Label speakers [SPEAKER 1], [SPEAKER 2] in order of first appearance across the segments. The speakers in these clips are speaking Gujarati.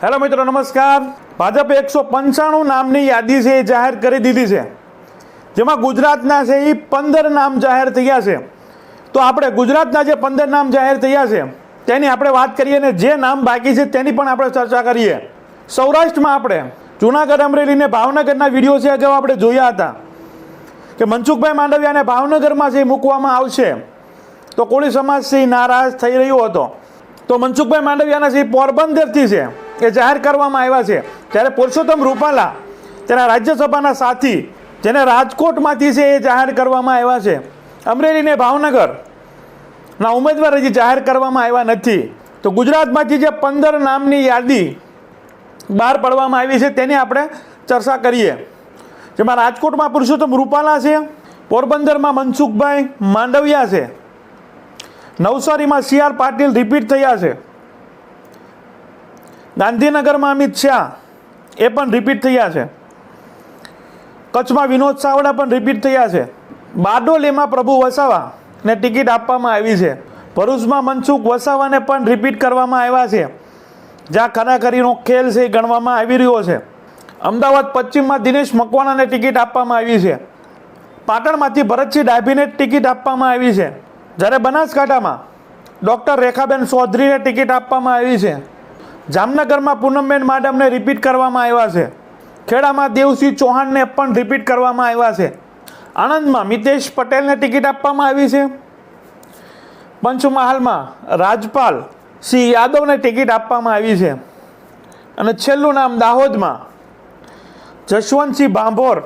[SPEAKER 1] હેલો મિત્રો, નમસ્કાર। ભાજપે 195 નામની યાદી છે એ જાહેર કરી દીધી છે, જેમાં ગુજરાતના છે એ 15 નામ જાહેર થયા છે। તો આપણે ગુજરાતના જે 15 નામ જાહેર થયા છે તેની આપણે વાત કરીએ અને જે નામ બાકી છે તેની પણ આપણે ચર્ચા કરીએ। સૌરાષ્ટ્રમાં આપણે જૂનાગઢ, અમરેલી ને ભાવનગરના વિડીયો છે અગાઉ આપણે જોયા હતા કે મનસુખભાઈ માંડવિયાને ભાવનગરમાં છે મૂકવામાં આવશે, તો કોળી સમાજ છે નારાજ થઈ રહ્યો હતો। તો મનસુખભાઈ માંડવિયાના છે પોરબંદરથી છે એ જાહેર કરવામાં આવ્યા છે, ત્યારે પુરુષોત્તમ રૂપાલા તેના રાજ્યસભાના સાથી જેને રાજકોટમાંથી છે એ જાહેર કરવામાં આવ્યા છે। અમરેલી ને ભાવનગરના ઉમેદવાર હજી જાહેર કરવામાં આવ્યા નથી। તો ગુજરાતમાંથી જે 15 નામની યાદી બહાર પાડવામાં આવી છે તેની આપણે ચર્ચા કરીએ, જેમાં રાજકોટમાં પુરુષોત્તમ રૂપાલા છે, પોરબંદરમાં મનસુખભાઈ માંડવિયા છે, નવસારીમાં CR પાટીલ રિપીટ થયા છે, ગાંધીનગરમાં અમિત શાહ એ પણ રિપીટ થયા છે, કચ્છમાં વિનોદ ચાવડા પણ રિપીટ થયા છે, બારડોલીમાં પ્રભુ વસાવાને ટિકિટ આપવામાં આવી છે, ભરૂચમાં મનસુખ વસાવાને પણ રિપીટ કરવામાં આવ્યા છે, જ્યાં ખરાખરીનો ખેલ છે ગણવામાં આવી રહ્યો છે। અમદાવાદ પશ્ચિમમાં દિનેશ મકવાણાને ટિકિટ આપવામાં આવી છે, પાટણમાંથી ભરતસિંહ ડાભીને ટિકિટ આપવામાં આવી છે, જ્યારે બનાસકાંઠામાં ડૉક્ટર રેખાબેન ચૌધરીને ટિકિટ આપવામાં આવી છે, જામનગરમાં પૂનમબેન માડમને રિપીટ કરવામાં આવ્યા છે, ખેડામાં દેવસિંહ ચૌહાણને પણ રિપીટ કરવામાં આવ્યા છે, આણંદમાં મિતેશ પટેલને ટિકિટ આપવામાં આવી છે, પંચમહાલમાં રાજપાલ સિંહ યાદવને ટિકિટ આપવામાં આવી છે, અને છેલ્લું નામ દાહોદમાં જશવંતસિંહ ભાભોર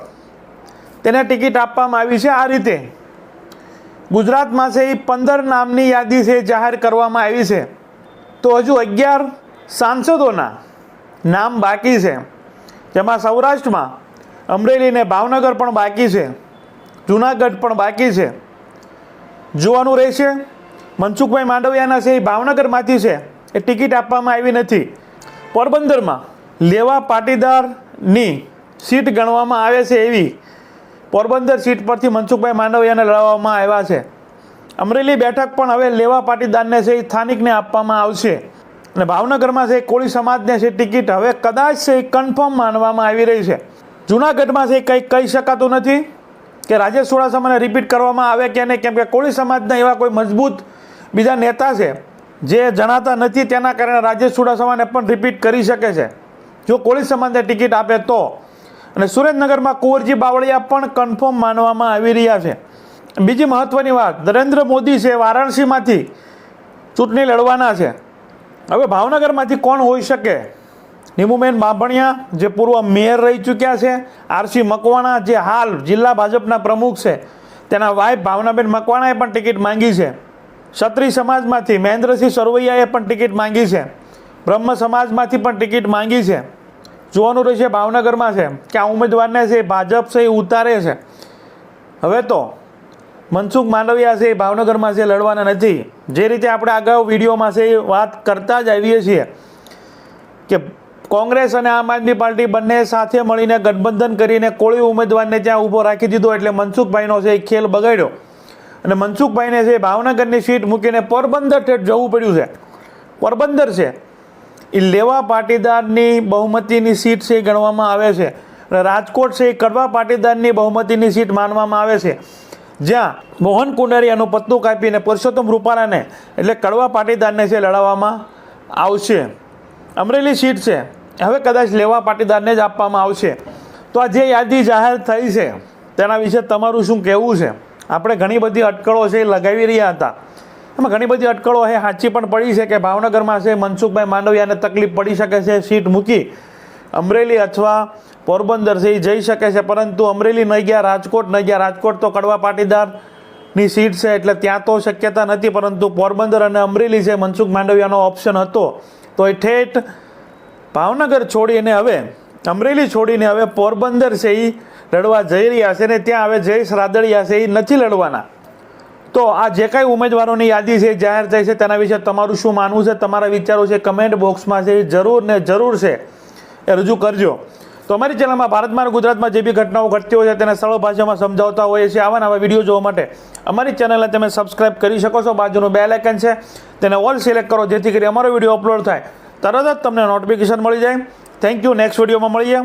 [SPEAKER 1] તેને ટિકિટ આપવામાં આવી છે। આ રીતે ગુજરાતમાં છે એ 15 નામની યાદી છે જાહેર કરવામાં આવી છે। તો હજુ 11 સાંસદોના નામ બાકી છે, જેમાં સૌરાષ્ટ્રમાં અમરેલી ને ભાવનગર પણ બાકી છે, જૂનાગઢ પણ બાકી છે। જોવાનું રહેશે, મનસુખભાઈ માંડવિયાના છે એ ભાવનગરમાંથી છે એ ટિકિટ આપવામાં આવી નથી। પોરબંદરમાં લેવા પાટીદારની સીટ ગણવામાં આવે છે એવી પોરબંદર સીટ પરથી મનસુખભાઈ માંડવિયાને લડવામાં આવ્યા છે। અમરેલી બેઠક પણ હવે લેવા પાટીદારને છે એ સ્થાનિકને આપવામાં આવશે, અને ભાવનગરમાં છે કોળી સમાજને છે ટિકિટ હવે કદાચ છે એ કન્ફર્મ માનવામાં આવી રહી છે। જૂનાગઢમાં છે કંઈ કહી શકાતું નથી કે રાજેશ ચુડાસમાને રિપીટ કરવામાં આવે કે નહીં, કેમ કે કોળી સમાજના એવા કોઈ મજબૂત બીજા નેતા છે જે જણાતા નથી, તેના કારણે રાજેશ ચુડાસમાને પણ રિપીટ કરી શકે છે જો કોળી સમાજને ટિકિટ આપે તો। અને સુરેન્દ્રનગરમાં કુંવરજી બાવળિયા પણ કન્ફર્મ માનવામાં આવી રહ્યા છે। બીજી મહત્વની વાત, નરેન્દ્ર મોદી છે વારાણસીમાંથી ચૂંટણી લડવાના છે। હવે ભાવનગરમાંથી કોણ હોઈ શકે? નીમુબેન બાંભણિયા જે પૂર્વ મેયર રહી ચૂક્યા છે, RC મકવાણા જે હાલ જિલ્લા ભાજપના પ્રમુખ છે, તેના વાઇફ ભાવનાબેન મકવાણાએ પણ ટિકિટ માંગી છે, ક્ષત્રિય સમાજમાંથી મહેન્દ્રસિંહ સરવૈયાએ પણ ટિકિટ માંગી છે, બ્રહ્મ સમાજમાંથી પણ ટિકિટ માંગી છે। જોવાનું રહેશે ભાવનગરમાં છે કે આ ઉમેદવારને છે ભાજપ છે એ ઉતારે છે। હવે તો મનસુખ માંડવિયા છે એ ભાવનગરમાં છે લડવાના નથી। જે રીતે આપણે અગાઉ વિડીયોમાં છે એ વાત કરતા જ આવીએ છીએ કે કોંગ્રેસ અને આમ આદમી પાર્ટી બંને સાથે મળીને ગઠબંધન કરીને કોળી ઉમેદવારને ત્યાં ઊભો રાખી દીધો, એટલે મનસુખભાઈનો છે એ ખેલ બગાડ્યો, અને મનસુખભાઈને છે ભાવનગરની સીટ મૂકીને પોરબંદર ઠેઠ જવું પડ્યું છે। પોરબંદર છે એ લેવા પાટીદારની બહુમતીની સીટ છે એ ગણવામાં આવે છે, અને રાજકોટ છે એ કડવા પાટીદારની બહુમતીની સીટ માનવામાં આવે છે, જ્યાં મોહન કુંડારિયાનું પત્તું કાપીને પુરુષોત્તમ રૂપાલાને એટલે કડવા પાટીદારને છે લડાવવામાં આવશે। અમરેલી સીટ છે હવે કદાચ લેવા પાટીદારને જ આપવામાં આવશે। તો આ જે યાદી જાહેર થઈ છે તેના વિશે તમારું શું કહેવું છે? આપણે ઘણી બધી અટકળો છે એ લગાવી રહ્યા હતા, એમાં ઘણી બધી અટકળો છે સાચી પણ પડી છે કે ભાવનગરમાં છે મનસુખભાઈ માંડવિયાને તકલીફ પડી શકે છે, સીટ મૂકી અમરેલી અથવા પોરબંદર છે એ જઈ શકે છે, પરંતુ અમરેલી નહીં ગયા, રાજકોટ નહીં ગયા। રાજકોટ તો કડવા પાટીદારની સીટ છે એટલે ત્યાં તો શક્યતા નથી, પરંતુ પોરબંદર અને અમરેલી છે મનસુખ માંડવિયાનો ઓપ્શન હતો, તો એ ઠેઠ ભાવનગર છોડીને હવે અમરેલી છોડીને હવે પોરબંદર છે એ લડવા જઈ રહ્યા છે, ને ત્યાં હવે જયેશ રાદડિયા છે એ નથી લડવાના। તો આ જે કાંઈ ઉમેદવારોની યાદી છે જાહેર થઈ છે તેના વિશે તમારું શું માનવું છે? તમારા વિચારો છે કમેન્ટ બોક્સમાં છે જરૂર ને જરૂર છે એ રજૂ કરજો। તો અમારી ચેનલમાં ભારતમાં અને ગુજરાતમાં જે બી ઘટનાઓ ઘટતી હોય છે તેને સરળ ભાષામાં સમજાવતા હોઈએ છીએ। આવા નવા વિડીયો જોવા માટે અમારી ચેનલને તમે સબસ્ક્રાઇબ કરી શકો છો, બાજુનું બેલ આઇકન છે તેને ઓલ સિલેક્ટ કરો, જેથી કરી અમારો વિડીયો અપલોડ થાય તરત જ તમને નોટિફિકેશન મળી જાય. Thank you. નેક્સ્ટ વિડીયોમાં મળીએ.